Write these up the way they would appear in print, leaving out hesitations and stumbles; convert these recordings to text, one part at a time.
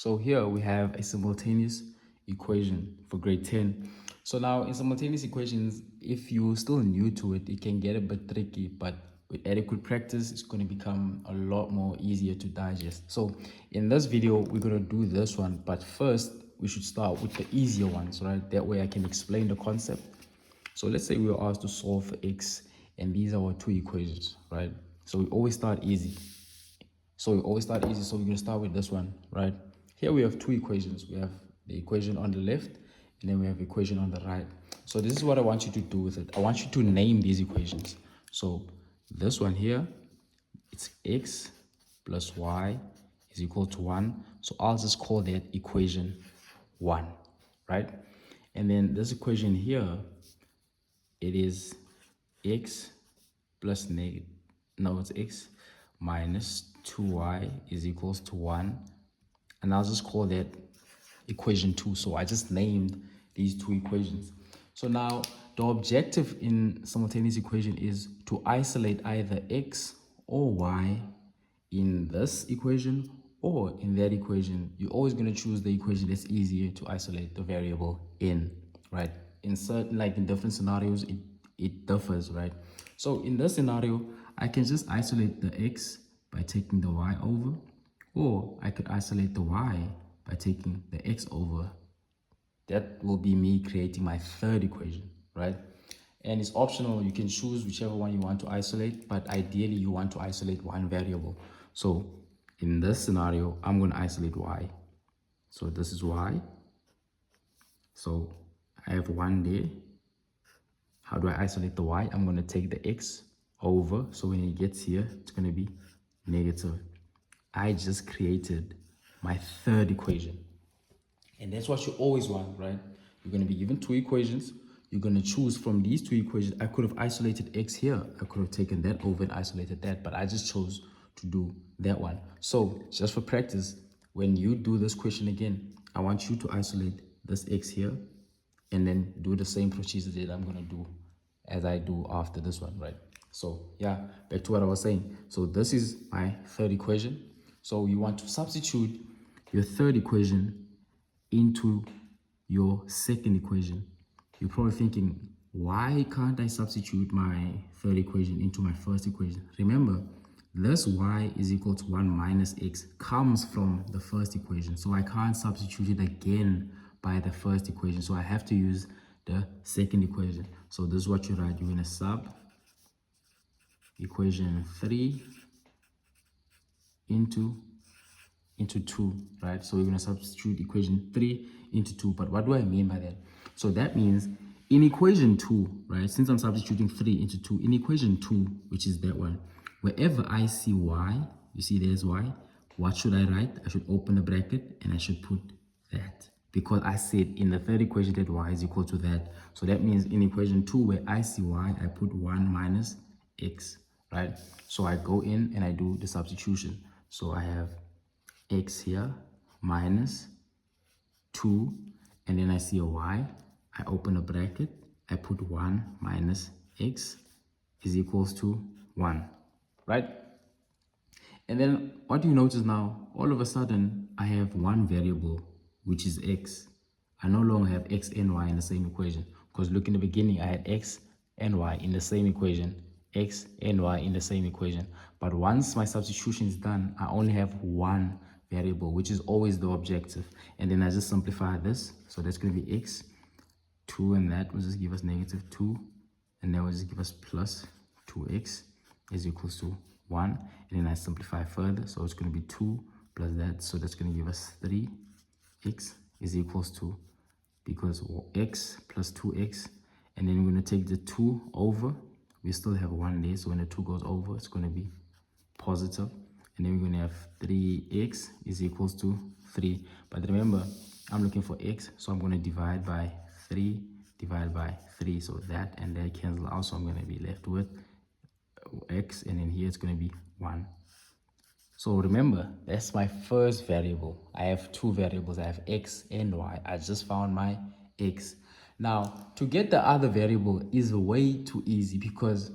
So here we have a simultaneous equation for grade 10. So now in simultaneous equations, if you're still new to it, it can get a bit tricky, but with adequate practice, it's going to become a lot more easier to digest. So in this video, we're going to do this one, but first we should start with the easier ones, right? That way I can explain the concept. So let's say we were asked to solve for x, and these are our two equations, right? So we always start easy. So we're going to start with this one, right? Here we have two equations. We have the equation on the left, and then we have the equation on the right. So this is what I want you to do with it. I want you to name these equations. So this one here, it's x plus y is equal to 1. So I'll just call that equation 1, right? And then this equation here, it is x plus it's x minus 2y is equals to 1. And I'll just call that equation 2. So I just named these two equations. So now the objective in simultaneous equation is to isolate either x or y in this equation or in that equation. You're always going to choose the equation that's easier to isolate the variable in, right? In certain, like in different scenarios, it differs, right? So in this scenario, I can just isolate the x by taking the y over, or I could isolate the y by taking the x over. That will be me creating my third equation, right? And it's optional. You can choose whichever one you want to isolate, but ideally you want to isolate one variable. So in this scenario, I'm going to isolate y. So this is y. So I have 1 there. How do I isolate the y? I'm going to take the x over. So when it gets here, it's going to be negative. I just created my third equation. And that's what you always want, right? You're going to be given two equations. You're going to choose from these two equations. I could have isolated x here. I could have taken that over and isolated that, but I just chose to do that one. So just for practice, when you do this question again, I want you to isolate this x here and then do the same procedure that I'm going to do as I do after this one, right? So yeah, back to what I was saying. So this is my third equation. So you want to substitute your third equation into your second equation. You're probably thinking, why can't I substitute my third equation into my first equation? Remember, this y is equal to 1 minus x comes from the first equation. So I can't substitute it again by the first equation. So I have to use the second equation. So this is what you write. You're going to sub equation 3 into 2, right? So we're going to substitute equation 3 into 2. But what do I mean by that? So that means in equation 2, right, since I'm substituting 3 into 2, in equation 2, which is that one, wherever I see y, you see there's y, what should I write? I should open a bracket and I should put that. Because I said in the third equation that y is equal to that. So that means in equation 2, where I see y, I put 1 minus x, right? So I go in and I do the substitution. So I have x here minus 2, and then I see a y. I open a bracket. I put 1 minus x is equals to 1, right? And then what do you notice now? All of a sudden, I have one variable, which is x. I no longer have x and y in the same equation, because look, in the beginning, I had x and y in the same equation, x and y in the same equation. But once my substitution is done, I only have one variable, which is always the objective. And then I just simplify this. So that's going to be x, 2, and that will just give us negative 2. And that will just give us plus 2x is equals to 1. And then I simplify further. So it's going to be 2 plus that. So that's going to give us 3x is equals to, because x plus 2x. And then we're going to take the 2 over. We still have 1 there. So when the 2 goes over, it's going to be positive. And then we're going to have 3x is equals to 3. But remember, I'm looking for x, so I'm going to divide by 3, divide by 3. So that and that cancel out. So I'm going to be left with x, and then here it's going to be 1. So remember, that's my first variable. I have two variables. I have x and y. I just found my x. Now, to get the other variable is way too easy, because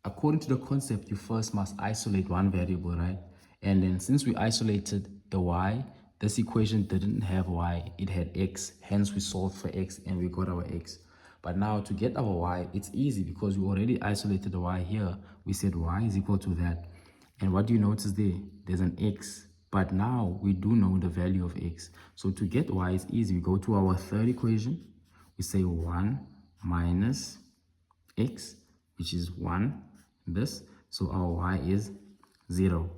according to the concept, you first must isolate one variable, right? And then since we isolated the y, This equation didn't have y, it had x. Hence, we solved for x and we got our x. But now to get our y, it's easy because we already isolated the y here. We said y is equal to that. And what do you notice there? There's an x. But now we do know the value of x. So to get y is easy. We go to our third equation. We say 1 minus x, which is 1, this. So our y is 0.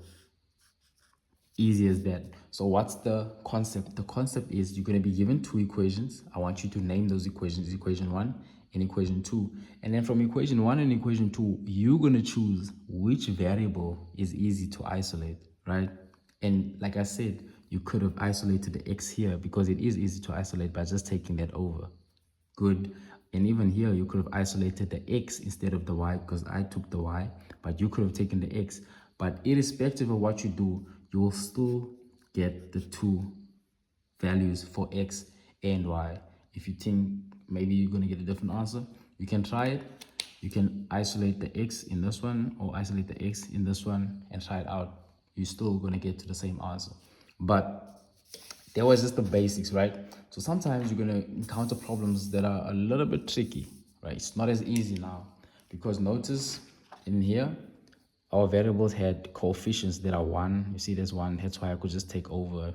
Easy as that. So what's the concept? The concept is you're going to be given two equations. I want you to name those equations, equation 1 and equation 2. And then from equation 1 and equation 2, you're going to choose which variable is easy to isolate, right? And like I said, you could have isolated the x here because it is easy to isolate by just taking that over. Good. And even here, you could have isolated the x instead of the y because I took the y, but you could have taken the x. But irrespective of what you do, you will still get the two values for x and y. If you think maybe you're going to get a different answer, you can try it. You can isolate the x in this one or isolate the x in this one and try it out. You're still going to get to the same answer. But there was just the basics, right? So sometimes you're going to encounter problems that are a little bit tricky, right? It's not as easy now because notice in here, our variables had coefficients that are 1. You see there's 1, that's why I could just take over.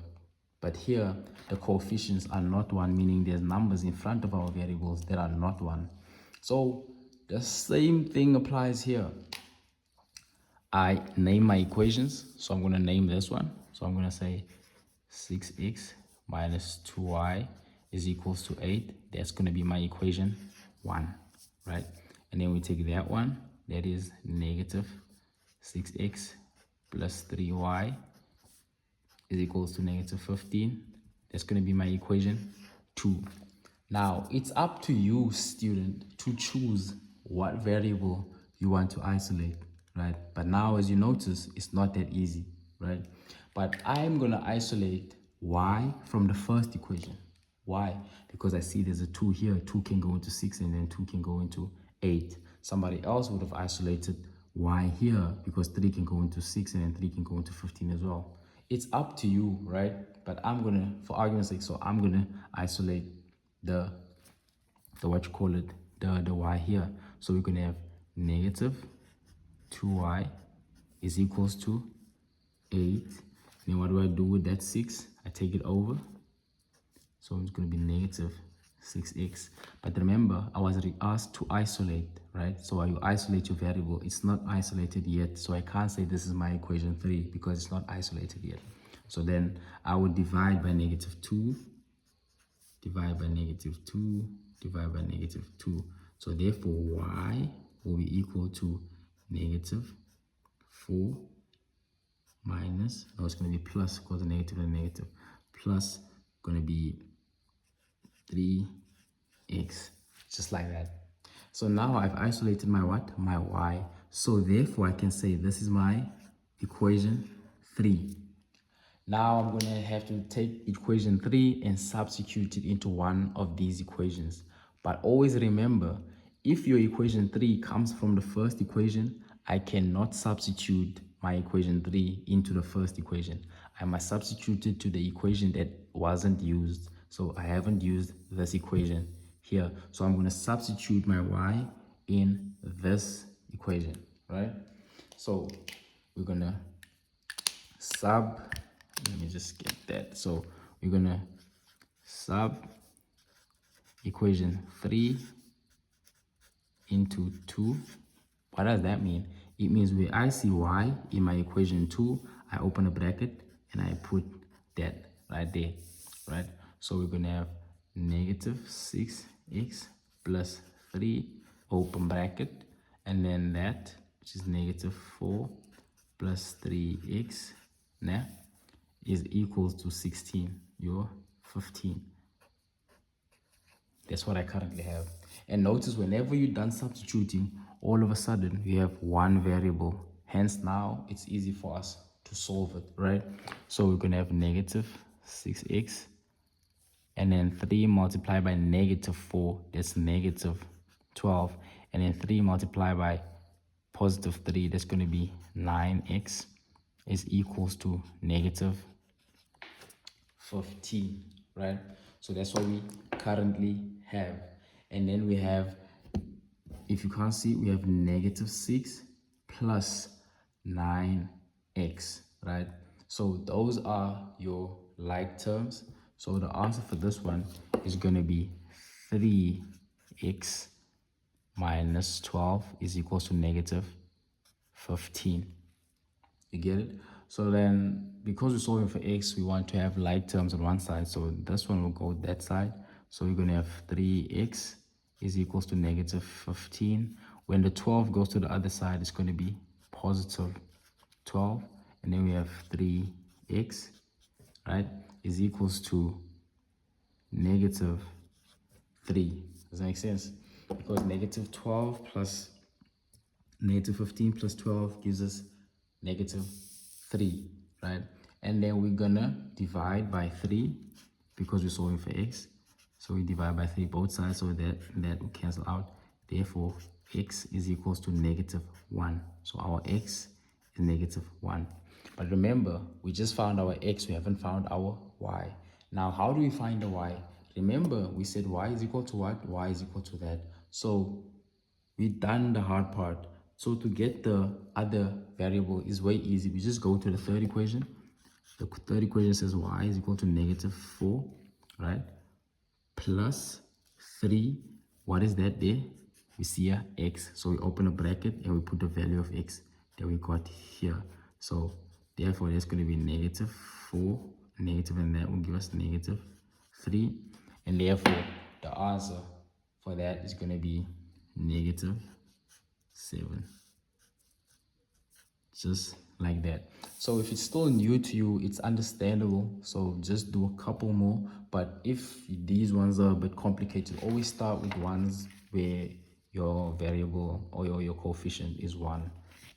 But here, the coefficients are not 1, meaning there's numbers in front of our variables that are not 1. So the same thing applies here. I name my equations, so I'm going to name this one. So I'm going to say 6x minus 2y is equals to 8. That's going to be my equation 1, right? And then we take that one, that is negative 6x plus 3y is equals to negative 15. That's going to be my equation 2. Now, it's up to you, student, to choose what variable you want to isolate, right? But now, as you notice, it's not that easy, right? But I'm going to isolate y from the first equation. Why? Because I see there's a 2 here. 2 can go into 6 and then 2 can go into 8. Somebody else would have isolated y here because 3 can go into 6 and then 3 can go into 15 as well. It's up to you, right? But I'm going to, for argument's sake, so I'm going to isolate the what you call it, the y here. So we're going to have negative 2y is equals to 8. Then what do I do with that 6? I take it over. So it's going to be negative 6x. But remember, I was asked to isolate, right? So while you isolate your variable, it's not isolated yet. So I can't say this is my equation 3 because it's not isolated yet. So then I would divide by negative 2, divide by negative 2, divide by negative 2. So therefore, y will be equal to negative 4 minus, no, it's going to be plus because the negative and negative, plus going to be 3x, just like that. So now I've isolated my what? My y. So therefore I can say this is my equation 3. Now I'm going to have to take equation 3 and substitute it into one of these equations. But always remember, if your equation 3 comes from the first equation, I cannot substitute my equation 3 into the first equation. I must substitute it to the equation that wasn't used. So I haven't used this equation here. So I'm going to substitute my y in this equation, right? So we're going to let me just get that. So we're going to sub equation 3 into 2. What does that mean? It means where I see y in my equation 2, I open a bracket and I put that right there, right? So we're going to have negative 6x plus 3, open bracket, and then that, which is negative 4 plus 3x, now, is equals to 16, your 15. That's what I currently have. And notice whenever you're done substituting, all of a sudden you have one variable. Hence now it's easy for us to solve it, right? So we're going to have negative 6x and then 3 multiplied by negative 4, that's negative 12. And then 3 multiplied by positive 3, that's going to be 9x is equals to negative 15, right? So that's what we currently have. And then we have, if you can't see, we have negative 6 plus 9x, right? So those are your like terms. So the answer for this one is going to be 3x minus 12 is equals to negative 15. You get it? So then, because we're solving for x, we want to have like terms on one side. So this one will go that side. So we're going to have 3x is equals to negative 15. When the 12 goes to the other side, it's going to be positive 12. And then we have 3x, right, is equals to negative 3. Does that make sense? Because negative 12 plus negative 15 plus 12 gives us negative 3, right? And then we're gonna divide by 3 because we're solving for x. So we divide by 3 both sides, so that will cancel out. Therefore, x is equals to negative 1. So our x is negative 1. But remember, we just found our x, we haven't found our y. Now, how do we find the y? Remember, we said y is equal to what? Y is equal to that. So we've done the hard part. So to get the other variable is way easy. We just go to the third equation. The third equation says y is equal to negative 4, right? Plus 3. What is that there? We see here x. So we open a bracket and we put the value of x that we got here. So therefore, there's going to be negative 4, negative, and that will give us negative 3. And therefore, the answer for that is going to be negative 7. Just like that. So if it's still new to you, it's understandable. So just do a couple more. But if these ones are a bit complicated, always start with ones where your variable or your coefficient is 1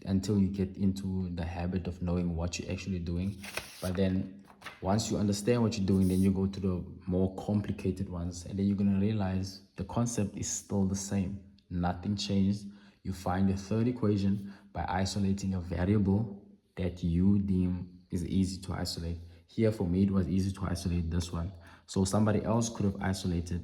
until you get into the habit of knowing what you're actually doing. But then once you understand what you're doing, then you go to the more complicated ones, and then you're going to realize the concept is still the same. Nothing changed. You find the third equation by isolating a variable that you deem is easy to isolate. Here for me, it was easy to isolate this one. So somebody else could have isolated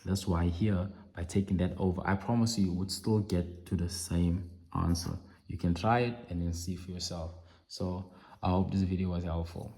this y here by taking that over. I promise you would still get to the same answer. You can try it and then see for yourself. So I hope this video was helpful.